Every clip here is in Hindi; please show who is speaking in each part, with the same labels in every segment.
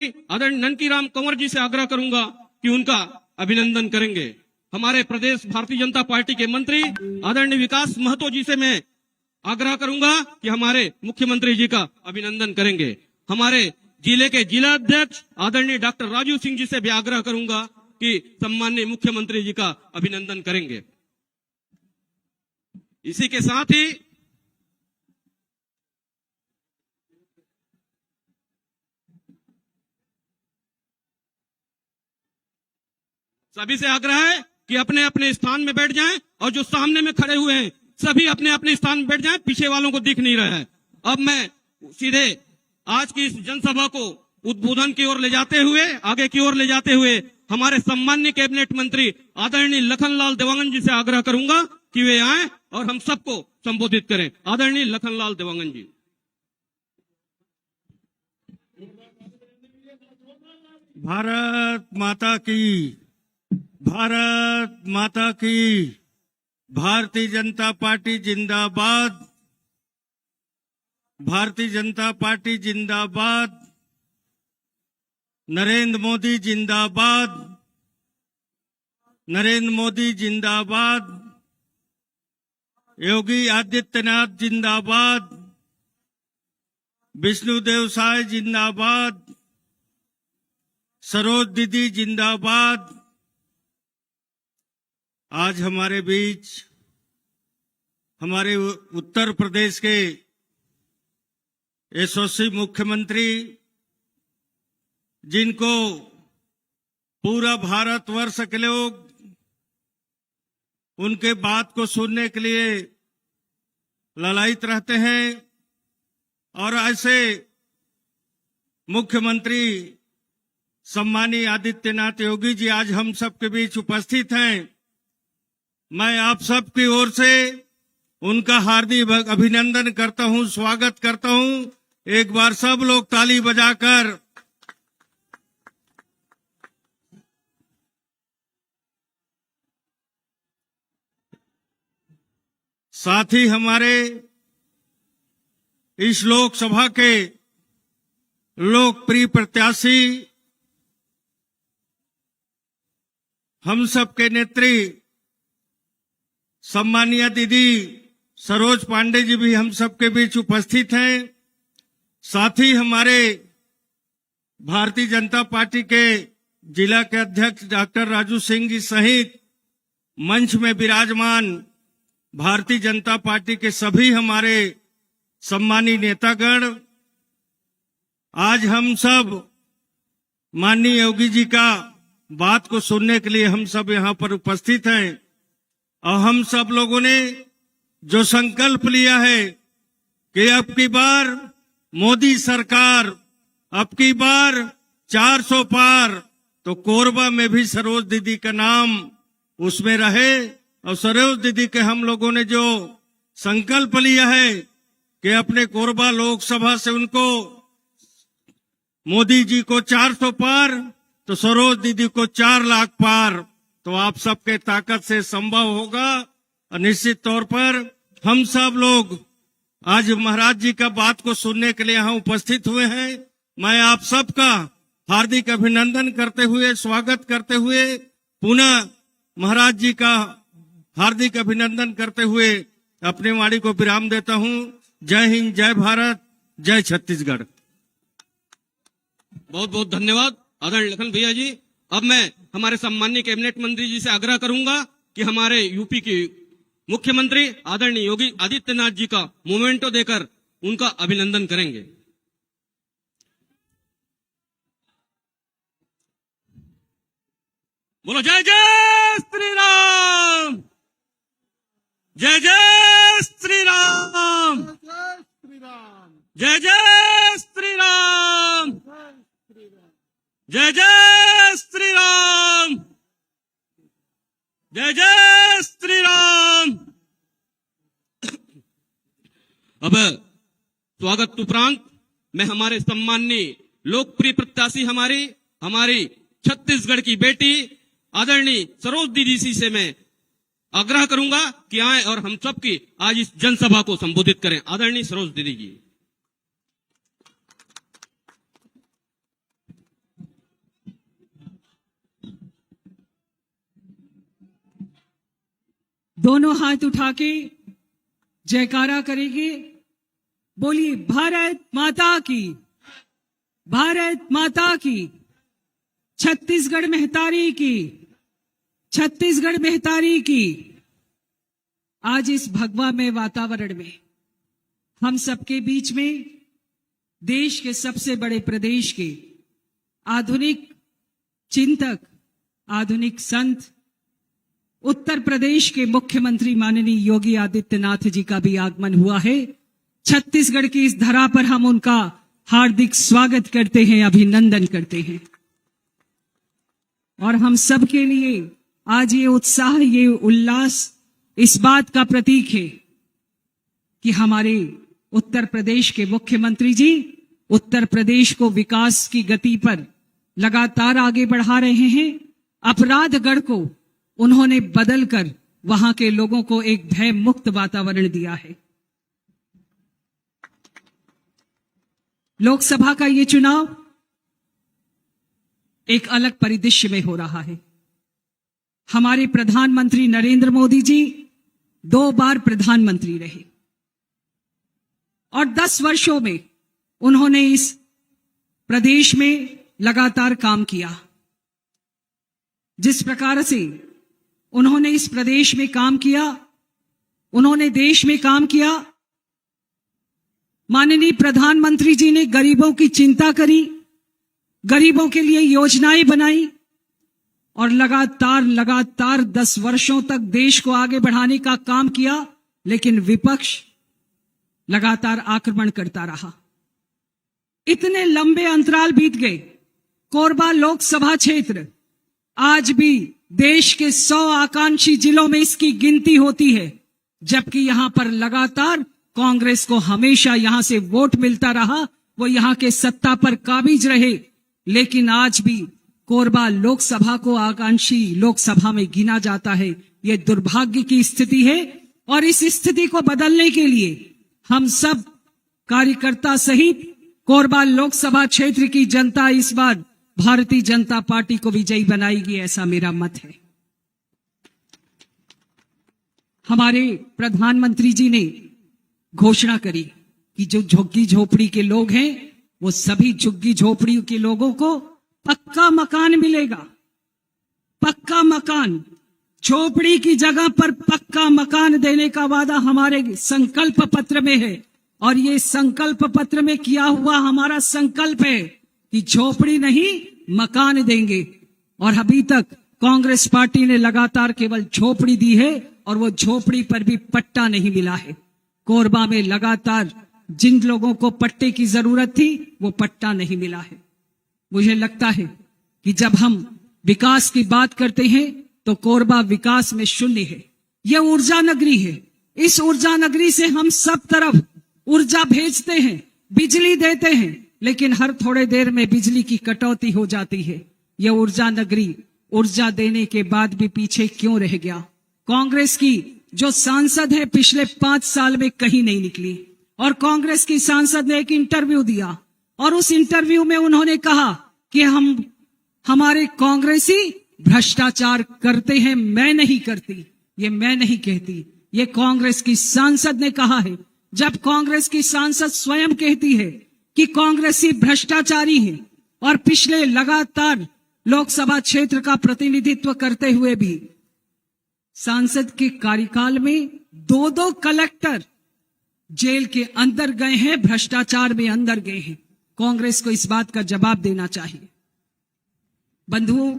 Speaker 1: आदरणीय ननकीराम कंवर जी से आग्रह करूंगा कि उनका अभिनंदन करेंगे। हमारे प्रदेश भारतीय जनता पार्टी के मंत्री आदरणीय विकास महतो जी से मैं आग्रह करूंगा कि हमारे मुख्यमंत्री जी का अभिनंदन करेंगे। हमारे जिले के जिला अध्यक्ष आदरणीय डॉक्टर राजू सिंह जी से भी आग्रह करूंगा कि सम्माननीय मुख्यमंत्री जी का अभिनंदन करेंगे। इसी के साथ ही सभी से आग्रह है कि अपने अपने स्थान में बैठ जाएं और जो सामने में खड़े हुए हैं सभी अपने अपने स्थान में बैठ जाएं, पीछे वालों को दिख नहीं रहा है। अब मैं सीधे आज की इस जनसभा को उद्बोधन की ओर ले जाते हुए आगे की ओर ले जाते हुए हमारे सम्माननीय कैबिनेट मंत्री आदरणीय लखनलाल देवांगन जी से आग्रह करूंगा कि वे आए और हम सबको संबोधित करें। आदरणीय लखनलाल देवांगन जी।
Speaker 2: भारत माता की, भारत माता की। भारतीय जनता पार्टी जिंदाबाद, भारतीय जनता पार्टी जिंदाबाद। नरेंद्र मोदी जिंदाबाद, नरेंद्र मोदी जिंदाबाद। योगी आदित्यनाथ जिंदाबाद, विष्णुदेव साय जिंदाबाद, सरोज दीदी जिंदाबाद। आज हमारे बीच हमारे उत्तर प्रदेश के यशस्वी मुख्यमंत्री, जिनको पूरा भारतवर्ष के लोग उनके बात को सुनने के लिए ललायित रहते हैं, और ऐसे मुख्यमंत्री सम्मानीय आदित्यनाथ योगी जी आज हम सबके बीच उपस्थित हैं। मैं आप सबकी ओर से उनका हार्दिक अभिनंदन करता हूं, स्वागत करता हूं। एक बार सब लोग ताली बजाकर साथ ही हमारे इस लोकसभा के लोकप्रिय प्रत्याशी हम सबके नेत्री सम्मानीय दीदी सरोज पांडे जी भी हम सबके बीच उपस्थित हैं। साथ ही हमारे भारतीय जनता पार्टी के जिला के अध्यक्ष डॉक्टर राजू सिंह जी सहित मंच में विराजमान भारतीय जनता पार्टी के सभी हमारे सम्मानीय नेतागण, आज हम सब माननीय योगी जी का बात को सुनने के लिए हम सब यहाँ पर उपस्थित हैं। और हम सब लोगों ने जो संकल्प लिया है कि अब की बार मोदी सरकार, अब की बार 400 पार, तो कोरबा में भी सरोज दीदी का नाम उसमें रहे। और सरोज दीदी के हम लोगों ने जो संकल्प लिया है कि अपने कोरबा लोकसभा से उनको मोदी जी को 400 पार, तो सरोज दीदी को 4 लाख पार, तो आप सबके ताकत से संभव होगा। और निश्चित तौर पर हम सब लोग आज महाराज जी का बात को सुनने के लिए यहाँ उपस्थित हुए हैं। मैं आप सबका हार्दिक अभिनंदन करते हुए, स्वागत करते हुए, पुनः महाराज जी का हार्दिक अभिनंदन करते हुए अपनी वाणी को विराम देता हूँ। जय हिंद, जय भारत, जय छत्तीसगढ़।
Speaker 1: बहुत बहुत धन्यवाद आदरणीय लखन भैया जी। अब मैं हमारे सम्माननीय कैबिनेट मंत्री जी से आग्रह करूंगा कि हमारे यूपी के मुख्यमंत्री आदरणीय योगी आदित्यनाथ जी का मोमेंटो देकर उनका अभिनंदन करेंगे। बोलो जय जय श्री राम, जय जय श्री राम, जय जय श्री राम, जय जय श्री राम, जय जय श्री राम। अब स्वागत उपरांत मैं हमारे सम्माननीय लोकप्रिय प्रत्याशी हमारी छत्तीसगढ़ की बेटी आदरणीय सरोज दीदी जी से मैं आग्रह करूंगा कि आए और हम सबकी आज इस जनसभा को संबोधित करें। आदरणीय सरोज दीदी जी।
Speaker 3: दोनों हाथ उठा के जयकारा करेंगे। बोलिए भारत माता की, भारत माता की, छत्तीसगढ़ मेहतारी की, छत्तीसगढ़ मेहतारी की। आज इस भगवा में वातावरण में हम सबके बीच में देश के सबसे बड़े प्रदेश के आधुनिक चिंतक, आधुनिक संत, उत्तर प्रदेश के मुख्यमंत्री माननीय योगी आदित्यनाथ जी का भी आगमन हुआ है। छत्तीसगढ़ की इस धरा पर हम उनका हार्दिक स्वागत करते हैं, अभिनंदन करते हैं। और हम सब के लिए आज ये उत्साह, ये उल्लास इस बात का प्रतीक है कि हमारे उत्तर प्रदेश के मुख्यमंत्री जी उत्तर प्रदेश को विकास की गति पर लगातार आगे बढ़ा रहे हैं। अपराध गढ़ को उन्होंने बदलकर वहां के लोगों को एक भय मुक्त वातावरण दिया है। लोकसभा का ये चुनाव एक अलग परिदृश्य में हो रहा है। हमारे प्रधानमंत्री नरेंद्र मोदी जी 2 बार प्रधानमंत्री रहे और 10 वर्षों में उन्होंने इस प्रदेश में लगातार काम किया। जिस प्रकार से उन्होंने इस प्रदेश में काम किया, उन्होंने देश में काम किया। माननीय प्रधानमंत्री जी ने गरीबों की चिंता करी, गरीबों के लिए योजनाएं बनाई और लगातार 10 वर्षों तक देश को आगे बढ़ाने का काम किया। लेकिन विपक्ष लगातार आक्रमण करता रहा। इतने लंबे अंतराल बीत गए। कोरबा लोकसभा क्षेत्र आज भी देश के 100 आकांक्षी जिलों में इसकी गिनती होती है, जबकि यहां पर लगातार कांग्रेस को हमेशा यहां से वोट मिलता रहा, वो यहां के सत्ता पर काबिज रहे। लेकिन आज भी कोरबा लोकसभा को आकांक्षी लोकसभा में गिना जाता है। यह दुर्भाग्य की स्थिति है और इस स्थिति को बदलने के लिए हम सब कार्यकर्ता सहित कोरबा लोकसभा क्षेत्र की जनता इस बार भारतीय जनता पार्टी को विजयी बनाएगी, ऐसा मेरा मत है। हमारे प्रधानमंत्री जी ने घोषणा करी कि जो झुग्गी झोपड़ी के लोग हैं वो सभी झुग्गी झोपड़ी के लोगों को पक्का मकान मिलेगा। पक्का मकान, झोपड़ी की जगह पर पक्का मकान देने का वादा हमारे संकल्प पत्र में है। और ये संकल्प पत्र में किया हुआ हमारा संकल्प है कि झोपड़ी नहीं मकान देंगे। और अभी तक कांग्रेस पार्टी ने लगातार केवल झोपड़ी दी है और वो झोपड़ी पर भी पट्टा नहीं मिला है। कोरबा में लगातार जिन लोगों को पट्टे की जरूरत थी वो पट्टा नहीं मिला है। मुझे लगता है कि जब हम विकास की बात करते हैं तो कोरबा विकास में शून्य है। यह ऊर्जा नगरी है। इस ऊर्जा नगरी से हम सब तरफ ऊर्जा भेजते हैं, बिजली देते हैं, लेकिन हर थोड़े देर में बिजली की कटौती हो जाती है। यह ऊर्जा नगरी ऊर्जा देने के बाद भी पीछे क्यों रह गया? कांग्रेस की जो सांसद है पिछले 5 साल में कहीं नहीं निकली। और कांग्रेस की सांसद ने एक इंटरव्यू दिया और उस इंटरव्यू में उन्होंने कहा कि हमारे कांग्रेसी भ्रष्टाचार करते हैं, मैं नहीं करती। ये मैं नहीं कहती, ये कांग्रेस की सांसद ने कहा है। जब कांग्रेस की सांसद स्वयं कहती है कि कांग्रेसी भ्रष्टाचारी हैं और पिछले लगातार लोकसभा क्षेत्र का प्रतिनिधित्व करते हुए भी सांसद के कार्यकाल में 2 कलेक्टर जेल के अंदर गए हैं, भ्रष्टाचार में अंदर गए हैं। कांग्रेस को इस बात का जवाब देना चाहिए। बंधुओं,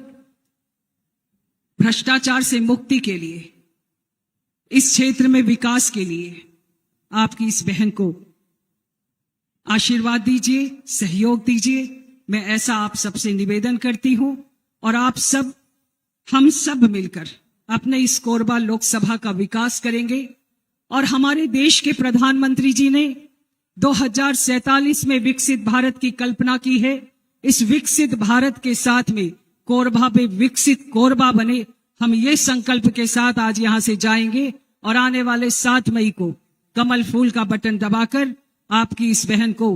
Speaker 3: भ्रष्टाचार से मुक्ति के लिए, इस क्षेत्र में विकास के लिए आपकी इस बहन को आशीर्वाद दीजिए, सहयोग दीजिए। मैं ऐसा आप सबसे निवेदन करती हूं और आप सब, हम सब मिलकर अपने इस कोरबा लोकसभा का विकास करेंगे। और हमारे देश के प्रधानमंत्री जी ने 2047 में विकसित भारत की कल्पना की है। इस विकसित भारत के साथ में कोरबा में विकसित कोरबा बने, हम ये संकल्प के साथ आज यहां से जाएंगे और आने वाले 7 मई को कमल फूल का बटन दबाकर आपकी इस बहन को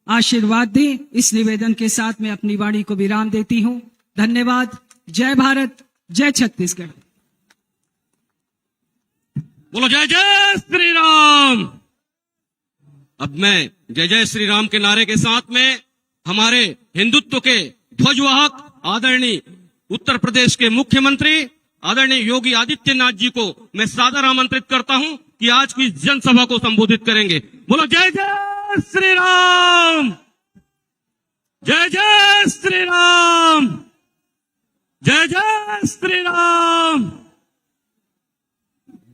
Speaker 3: आशीर्वाद दें। इस निवेदन के साथ मैं अपनी वाणी को विराम देती हूं। धन्यवाद। जय भारत, जय छत्तीसगढ़।
Speaker 1: बोलो जय जय श्री राम। अब मैं जय जय श्री राम के नारे के साथ में हमारे हिंदुत्व के ध्वजवाहक आदरणीय उत्तर प्रदेश के मुख्यमंत्री आदरणीय योगी आदित्यनाथ जी को मैं सादर आमंत्रित करता हूं कि आज की जनसभा को संबोधित करेंगे। बोलो जय जय श्री राम, जय जय श्री राम, जय जय श्री राम।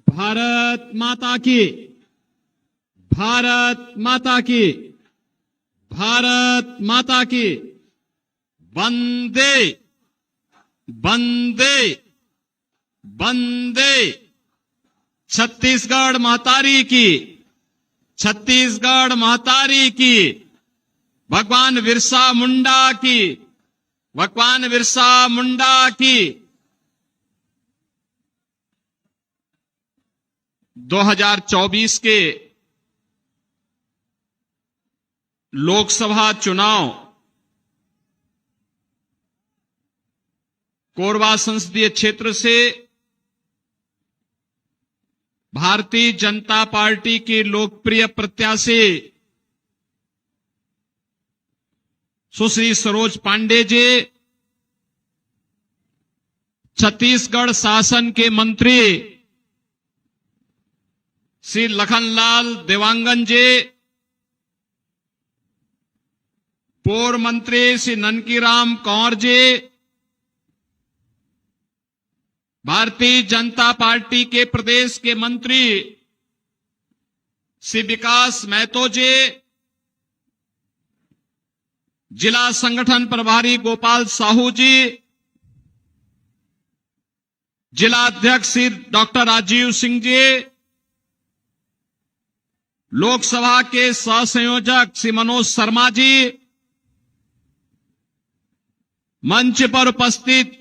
Speaker 4: भारत माता की, भारत माता की, भारत माता की। वंदे वंदे वंदे। छत्तीसगढ़ महतारी की, छत्तीसगढ़ महतारी की। भगवान बिरसा मुंडा की, भगवान बिरसा मुंडा की। 2024 के लोकसभा चुनाव कोरबा संसदीय क्षेत्र से भारतीय जनता पार्टी की लोकप्रिय प्रत्याशी सुश्री सरोज पांडे जी, छत्तीसगढ़ शासन के मंत्री श्री लखनलाल देवांगन जी, पूर्व मंत्री श्री ननकीराम कौर जी, भारतीय जनता पार्टी के प्रदेश के मंत्री श्री विकास महतो जी, जिला संगठन प्रभारी गोपाल साहू जी, जिला अध्यक्ष श्री डॉक्टर राजीव सिंह जी, लोकसभा के सहसंयोजक श्री मनोज शर्मा जी, मंच पर उपस्थित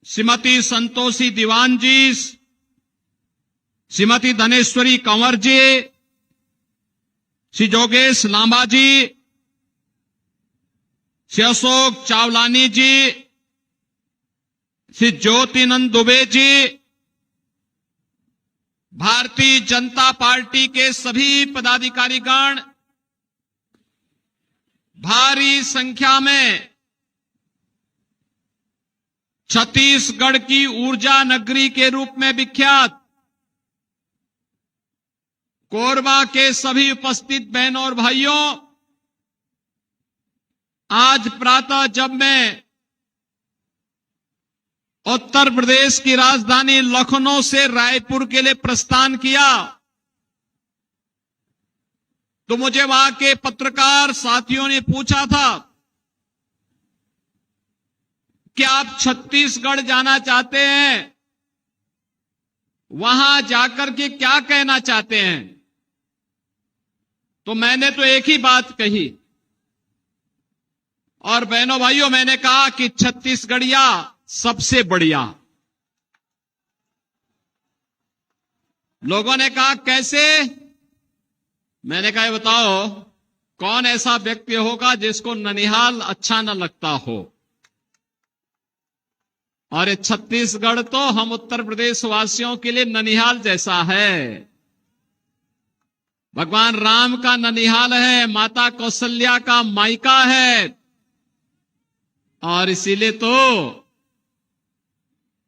Speaker 4: श्रीमती संतोषी दीवान जी, श्रीमती धनेश्वरी कंवर जी, श्री जोगेश लांबा जी, श्री अशोक चावलानी जी, श्री ज्योतिनंद दुबे जी, भारतीय जनता पार्टी के सभी पदाधिकारीगण, भारी संख्या में छत्तीसगढ़ की ऊर्जा नगरी के रूप में विख्यात कोरबा के सभी उपस्थित बहनों और भाइयों, आज प्रातः जब मैं उत्तर प्रदेश की राजधानी लखनऊ से रायपुर के लिए प्रस्थान किया तो मुझे वहां के पत्रकार साथियों ने पूछा था कि आप छत्तीसगढ़ जाना चाहते हैं, वहां जाकर के क्या कहना चाहते हैं? तो मैंने तो एक ही बात कही और बहनों भाइयों मैंने कहा कि छत्तीसगढ़िया सबसे बढ़िया। लोगों ने कहा कैसे? मैंने कहा बताओ कौन ऐसा व्यक्ति होगा जिसको ननिहाल अच्छा न लगता हो? और ये छत्तीसगढ़ तो हम उत्तर प्रदेश वासियों के लिए ननिहाल जैसा है। भगवान राम का ननिहाल है, माता कौशल्या का मायका है और इसीलिए तो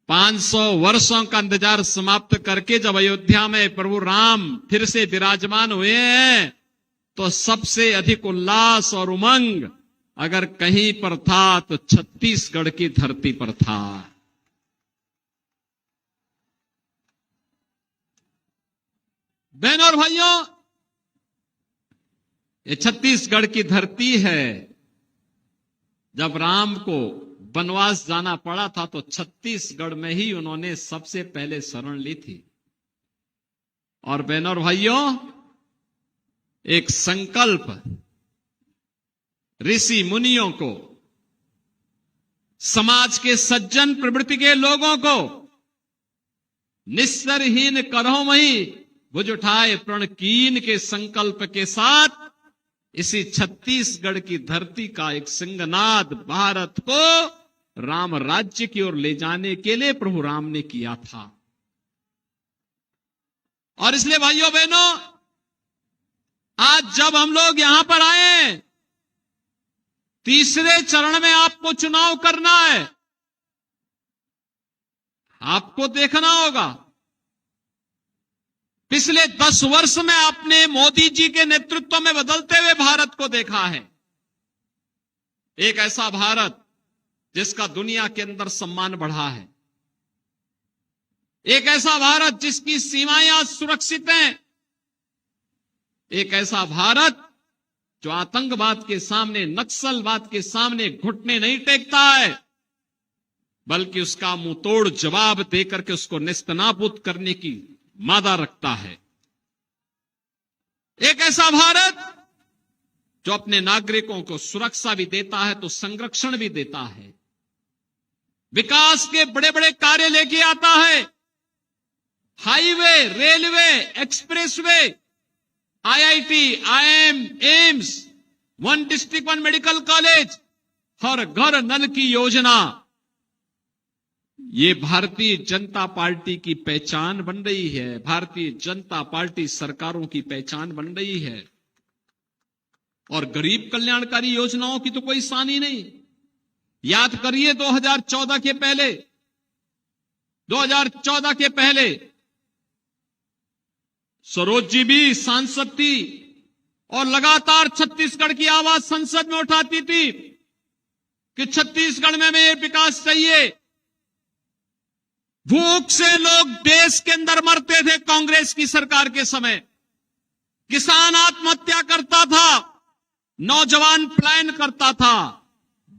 Speaker 4: 500 वर्षों का इंतजार समाप्त करके जब अयोध्या में प्रभु राम फिर से विराजमान हुए हैं तो सबसे अधिक उल्लास और उमंग अगर कहीं पर था तो छत्तीसगढ़ की धरती पर था। बहनों और भाइयों, ये छत्तीसगढ़ की धरती है। जब राम को वनवास जाना पड़ा था तो छत्तीसगढ़ में ही उन्होंने सबसे पहले शरण ली थी। और बहनों और भाइयों, एक संकल्प ऋषि मुनियों को, समाज के सज्जन प्रवृत्ति के लोगों को निस्सरहीन करहो मही भुज उठाए प्रण कीन के संकल्प के साथ इसी छत्तीसगढ़ की धरती का एक सिंहनाद भारत को राम राज्य की ओर ले जाने के लिए प्रभु राम ने किया था। और इसलिए भाइयों बहनों, आज जब हम लोग यहां पर आए, तीसरे चरण में आपको चुनाव करना है। आपको देखना होगा, पिछले 10 वर्ष में आपने मोदी जी के नेतृत्व में बदलते हुए भारत को देखा है। एक ऐसा भारत जिसका दुनिया के अंदर सम्मान बढ़ा है, एक ऐसा भारत जिसकी सीमाएं आज सुरक्षित हैं, एक ऐसा भारत जो आतंकवाद के सामने, नक्सलवाद के सामने घुटने नहीं टेकता है, बल्कि उसका मुंह तोड़ जवाब देकर के उसको नेस्तनाबूद करने की मादा रखता है। एक ऐसा भारत जो अपने नागरिकों को सुरक्षा भी देता है तो संरक्षण भी देता है, विकास के बड़े बड़े कार्य लेके आता है, highway, railway, expressway, IIT, IIM, AIIMS, 1 district 1 medical college, हर घर नल की योजना, ये भारतीय जनता पार्टी की पहचान बन रही है। भारतीय जनता पार्टी सरकारों की पहचान बन रही है। और गरीब कल्याणकारी योजनाओं की तो कोई सानी नहीं। याद करिए 2014 के पहले सरोज जी भी सांसद थी और लगातार छत्तीसगढ़ की आवाज संसद में उठाती थी कि छत्तीसगढ़ में हमें विकास चाहिए। भूख से लोग देश के अंदर मरते थे कांग्रेस की सरकार के समय, किसान आत्महत्या करता था, नौजवान पलायन करता था,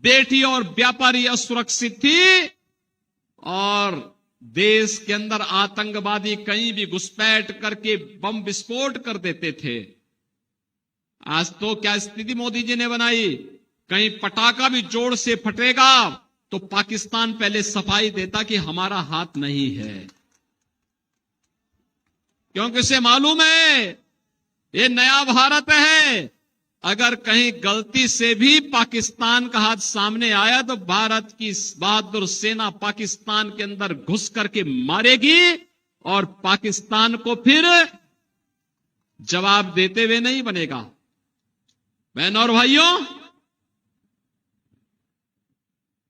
Speaker 4: बेटी और व्यापारी असुरक्षित थी और देश के अंदर आतंकवादी कहीं भी घुसपैठ करके बम विस्फोट कर देते थे। आज तो क्या स्थिति मोदी जी ने बनाई, कहीं पटाखा भी जोर से फटेगा तो पाकिस्तान पहले सफाई देता कि हमारा हाथ नहीं है, क्योंकि उसे मालूम है ये नया भारत है। अगर कहीं गलती से भी पाकिस्तान का हाथ सामने आया तो भारत की बहादुर सेना पाकिस्तान के अंदर घुस करके मारेगी और पाकिस्तान को फिर जवाब देते हुए नहीं बनेगा। बहनों और भाइयों,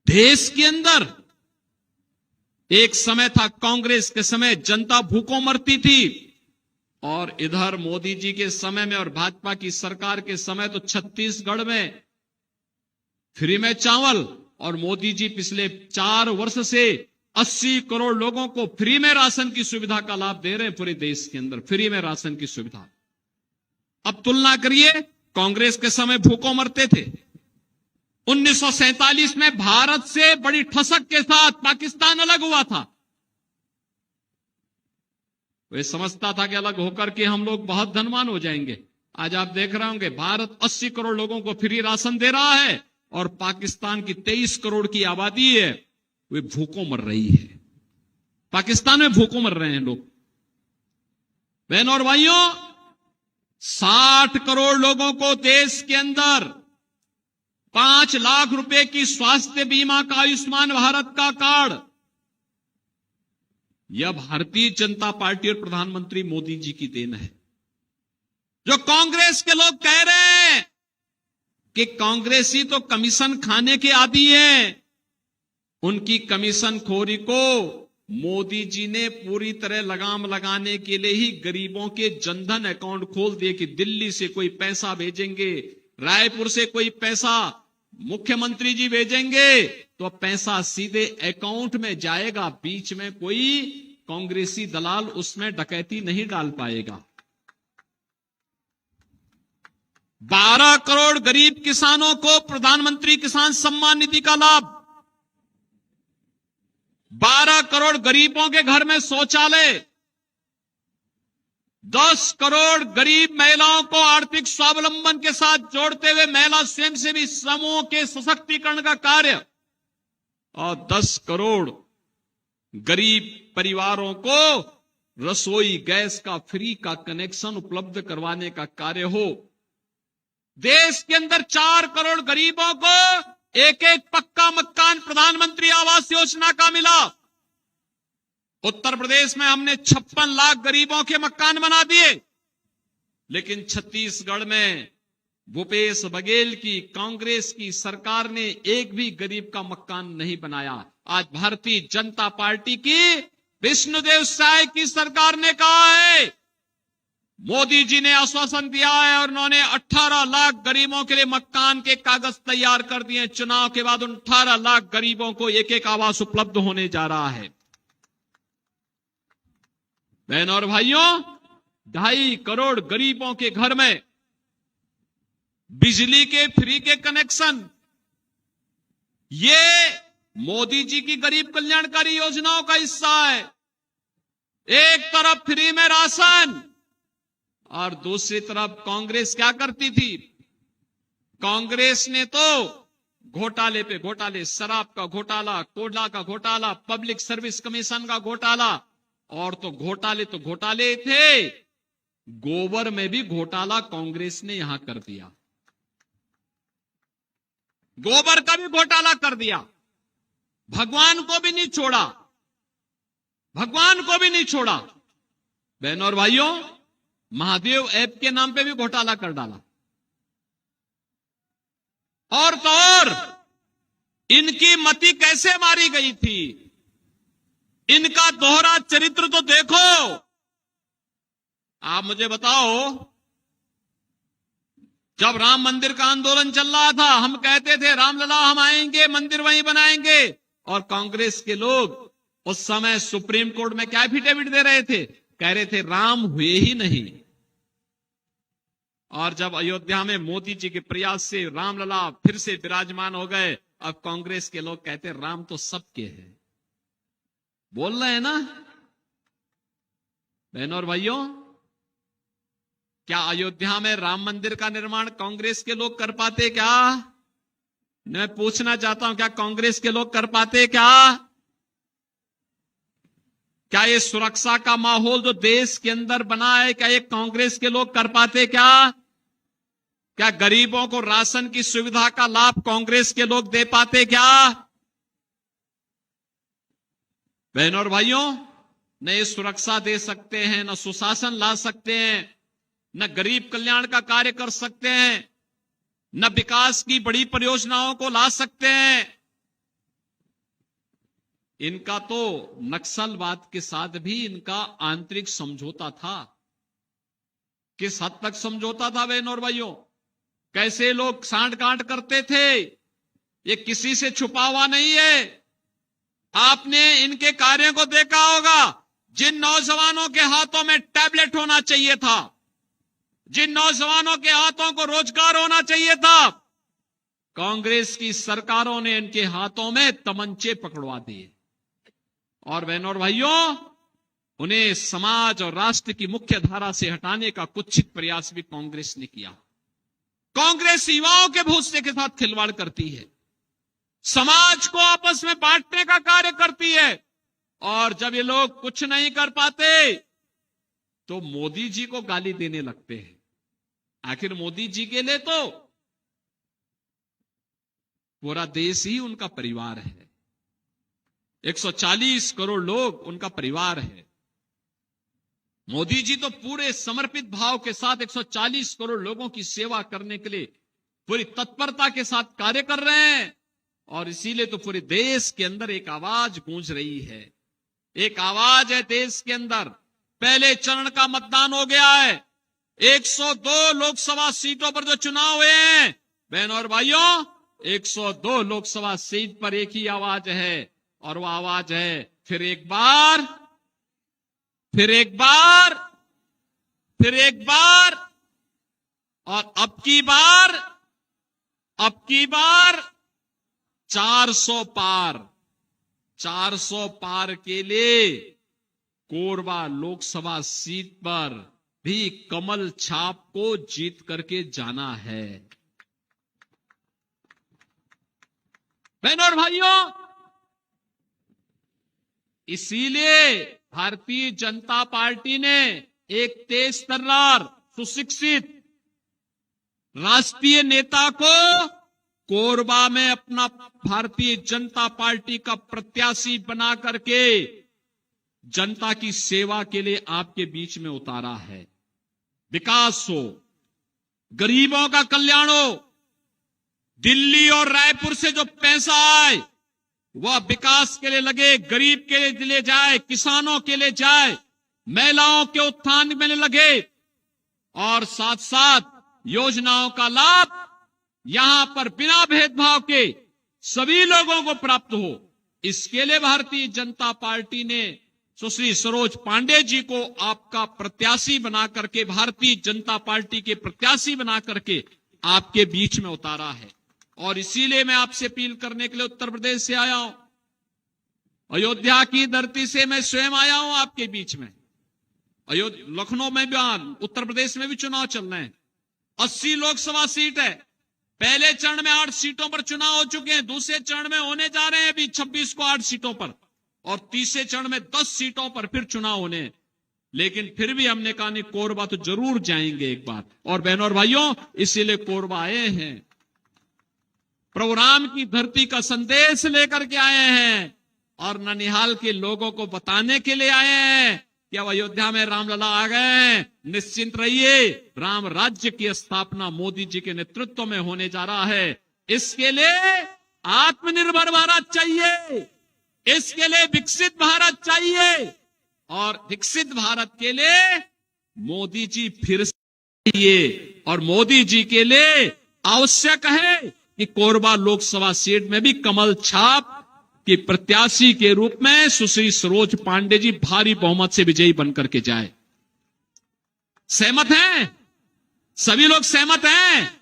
Speaker 4: देश के अंदर एक समय था, कांग्रेस के समय जनता भूखों मरती थी, और इधर मोदी जी के समय में और भाजपा की सरकार के समय तो छत्तीसगढ़ में फ्री में चावल, और मोदी जी पिछले 4 वर्ष से 80 करोड़ लोगों को फ्री में राशन की सुविधा का लाभ दे रहे हैं। पूरे देश के अंदर फ्री में राशन की सुविधा। अब तुलना करिए, कांग्रेस के समय भूखों मरते थे। 1947 में भारत से बड़ी ठसक के साथ पाकिस्तान अलग हुआ था। वे समझता था कि अलग होकर के हम लोग बहुत धनवान हो जाएंगे। आज आप देख रहे होंगे भारत 80 करोड़ लोगों को फ्री राशन दे रहा है और पाकिस्तान की 23 करोड़ की आबादी है, वे भूखों मर रही है। पाकिस्तान में भूखों मर रहे हैं लोग। बहनों और भाइयों, 60 करोड़ लोगों को देश के अंदर 5 लाख रुपए की स्वास्थ्य बीमा का आयुष्मान भारत का कार्ड, यह भारतीय जनता पार्टी और प्रधानमंत्री मोदी जी की देन है। जो कांग्रेस के लोग कह रहे हैं कि कांग्रेसी तो कमीशन खाने के आदी हैं, उनकी कमीशन खोरी को मोदी जी ने पूरी तरह लगाम लगाने के लिए ही गरीबों के जनधन अकाउंट खोल दिए कि दिल्ली से कोई पैसा भेजेंगे, रायपुर से कोई पैसा मुख्यमंत्री जी भेजेंगे तो पैसा सीधे अकाउंट में जाएगा, बीच में कोई कांग्रेसी दलाल उसमें डकैती नहीं डाल पाएगा। 12 करोड़ गरीब किसानों को प्रधानमंत्री किसान सम्मान निधि का लाभ, 12 करोड़ गरीबों के घर में शौचालय, 10 करोड़ गरीब महिलाओं को आर्थिक स्वावलंबन के साथ जोड़ते हुए महिला स्वयंसेवी समूहों के सशक्तिकरण का कार्य, और 10 करोड़ गरीब परिवारों को रसोई गैस का फ्री का कनेक्शन उपलब्ध करवाने का कार्य हो। देश के अंदर 4 करोड़ गरीबों को एक एक पक्का मकान प्रधानमंत्री आवास योजना का मिला, उत्तर प्रदेश में हमने 56 लाख गरीबों के मकान बना दिए, लेकिन छत्तीसगढ़ में भूपेश बघेल की कांग्रेस की सरकार ने एक भी गरीब का मकान नहीं बनाया। आज भारतीय जनता पार्टी की विष्णुदेव साय की सरकार ने कहा है, मोदी जी ने आश्वासन दिया है और उन्होंने 18 लाख गरीबों के लिए मकान के कागज तैयार कर दिए। चुनाव के बाद उन 18 लाख गरीबों को एक एक आवास उपलब्ध होने जा रहा है। बहनों और भाइयों, 2.5 करोड़ गरीबों के घर में बिजली के फ्री के कनेक्शन, ये मोदी जी की गरीब कल्याणकारी योजनाओं का हिस्सा है। एक तरफ फ्री में राशन और दूसरी तरफ कांग्रेस क्या करती थी? कांग्रेस ने तो घोटाले पे घोटाले, शराब का घोटाला, कोयला का घोटाला, पब्लिक सर्विस कमीशन का घोटाला, और तो घोटाले थे, गोबर में भी घोटाला कांग्रेस ने यहां कर दिया। गोबर का भी घोटाला कर दिया। भगवान को भी नहीं छोड़ा, भगवान को भी नहीं छोड़ा। बहनों और भाइयों, महादेव ऐप के नाम पे भी घोटाला कर डाला। और तो और इनकी मति कैसे मारी गई थी, इनका दोहरा चरित्र तो देखो। आप मुझे बताओ, जब राम मंदिर का आंदोलन चल रहा था, हम कहते थे रामलला हम आएंगे, मंदिर वहीं बनाएंगे, और कांग्रेस के लोग उस समय सुप्रीम कोर्ट में क्या एफिडेविट दे रहे थे? कह रहे थे राम हुए ही नहीं। और जब अयोध्या में मोदी जी के प्रयास से रामलला फिर से विराजमान हो गए, अब कांग्रेस के लोग कहते राम तो सबके हैं। बोल रहे हैं ना बहनों और भाइयों? क्या अयोध्या में राम मंदिर का निर्माण कांग्रेस के लोग कर पाते क्या? मैं पूछना चाहता हूं, क्या कांग्रेस के लोग कर पाते क्या? क्या ये सुरक्षा का माहौल जो देश के अंदर बना है, क्या ये कांग्रेस के लोग कर पाते क्या? क्या गरीबों को राशन की सुविधा का लाभ कांग्रेस के लोग दे पाते क्या? बहनों और भाइयों, न ये सुरक्षा दे सकते हैं, न सुशासन ला सकते हैं, न गरीब कल्याण का कार्य कर सकते हैं, न विकास की बड़ी परियोजनाओं को ला सकते हैं। इनका तो नक्सलवाद के साथ भी इनका आंतरिक समझौता था। किस हद तक समझौता था बहनों और भाइयों? कैसे लोग सांठ गांठ करते थे, ये किसी से छुपा हुआ नहीं है। आपने इनके कार्यों को देखा होगा। जिन नौजवानों के हाथों में टैबलेट होना चाहिए था, जिन नौजवानों के हाथों को रोजगार होना चाहिए था, कांग्रेस की सरकारों ने इनके हाथों में तमंचे पकड़वा दिए। और बहनों और भाइयों, उन्हें समाज और राष्ट्र की मुख्य धारा से हटाने का कुत्सित प्रयास भी कांग्रेस ने किया। कांग्रेस युवाओं के भविष्य के साथ खिलवाड़ करती है, समाज को आपस में बांटने का कार्य करती है, और जब ये लोग कुछ नहीं कर पाते तो मोदी जी को गाली देने लगते हैं। आखिर मोदी जी के लिए तो पूरा देश ही उनका परिवार है। 140 करोड़ लोग उनका परिवार है। मोदी जी तो पूरे समर्पित भाव के साथ 140 करोड़ लोगों की सेवा करने के लिए पूरी तत्परता के साथ कार्य कर रहे हैं, और इसीलिए तो पूरे देश के अंदर एक आवाज गूंज रही है। एक आवाज है देश के अंदर। पहले चरण का मतदान हो गया है। 102 लोकसभा सीटों पर जो चुनाव हुए हैं, बहनों और भाइयों, 102 लोकसभा सीट पर एक ही आवाज है, और वह आवाज है फिर एक बार, फिर एक बार, फिर एक बार, और अब की बार 400 पार। 400 पार के लिए कोरबा लोकसभा सीट पर भी कमल छाप को जीत करके जाना है। बहनों और भाइयों, इसीलिए भारतीय जनता पार्टी ने एक तेज तर्रार, सुशिक्षित राष्ट्रीय नेता को कोरबा में अपना भारतीय जनता पार्टी का प्रत्याशी बना करके जनता की सेवा के लिए आपके बीच में उतारा है। विकास हो, गरीबों का कल्याण हो, दिल्ली और रायपुर से जो पैसा आए वह विकास के लिए लगे, गरीब के लिए जाए, किसानों के लिए जाए, महिलाओं के उत्थान में लगे, और साथ साथ योजनाओं का लाभ यहां पर बिना भेदभाव के सभी लोगों को प्राप्त हो। इसके लिए भारतीय जनता पार्टी ने सुश्री सरोज पांडे जी को आपका प्रत्याशी बना करके, भारतीय जनता पार्टी के प्रत्याशी बना करके आपके बीच में उतारा है। और इसीलिए मैं आपसे अपील करने के लिए उत्तर प्रदेश से आया हूं, अयोध्या की धरती से मैं स्वयं आया हूं आपके बीच में। लखनऊ में भी, उत्तर प्रदेश में भी चुनाव चल रहे हैं। 80 लोकसभा सीट है। पहले चरण में 8 सीटों पर चुनाव हो चुके हैं, दूसरे चरण में होने जा रहे हैं अभी 26 को 8 सीटों पर, और तीसरे चरण में 10 सीटों पर फिर चुनाव होने हैं। लेकिन फिर भी हमने कहा नहीं, कोरबा तो जरूर जाएंगे एक बार। और बहनों और भाइयों, इसीलिए कोरबा आए हैं, प्रभु राम की धरती का संदेश लेकर के आए हैं, और ननिहाल के लोगों को बताने के लिए आए हैं कि अब अयोध्या में रामलला आ गए हैं, निश्चिंत रहिए, राम राज्य की स्थापना मोदी जी के नेतृत्व में होने जा रहा है। इसके लिए आत्मनिर्भर भारत चाहिए, इसके लिए विकसित भारत चाहिए, और विकसित भारत के लिए मोदी जी फिर से चाहिए। और मोदी जी के लिए आवश्यक है कि कोरबा लोकसभा सीट में भी कमल छाप कि प्रत्याशी के रूप में सुश्री सरोज पांडे जी भारी बहुमत से विजयी बनकर के जाए। सहमत हैं? सभी लोग सहमत हैं?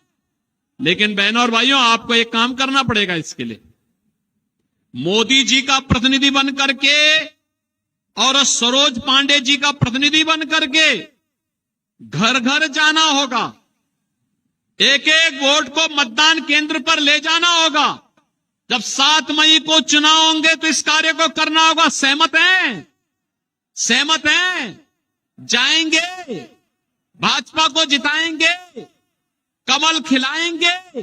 Speaker 4: लेकिन बहनों और भाइयों, आपको एक काम करना पड़ेगा इसके लिए। मोदी जी का प्रतिनिधि बन करके और सरोज पांडे जी का प्रतिनिधि बन करके घर घर जाना होगा, एक एक वोट को मतदान केंद्र पर ले जाना होगा। जब 7 मई को चुनाव होंगे तो इस कार्य को करना होगा। सहमत हैं? सहमत हैं? जाएंगे, भाजपा को जिताएंगे, कमल खिलाएंगे।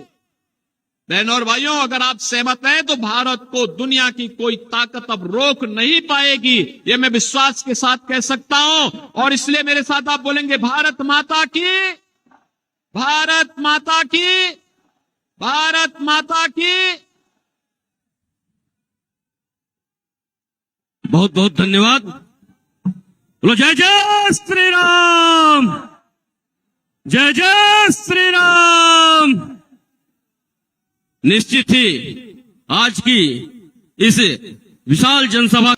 Speaker 4: बहनों और भाइयों, अगर आप सहमत हैं तो भारत को दुनिया की कोई ताकत अब रोक नहीं पाएगी, यह मैं विश्वास के साथ कह सकता हूं। और इसलिए मेरे साथ आप बोलेंगे, भारत माता की, भारत माता की, भारत माता की।
Speaker 1: बहुत बहुत धन्यवाद। बोलो जय जय श्री राम, जय जय श्री राम। निश्चित ही आज की इस विशाल जनसभा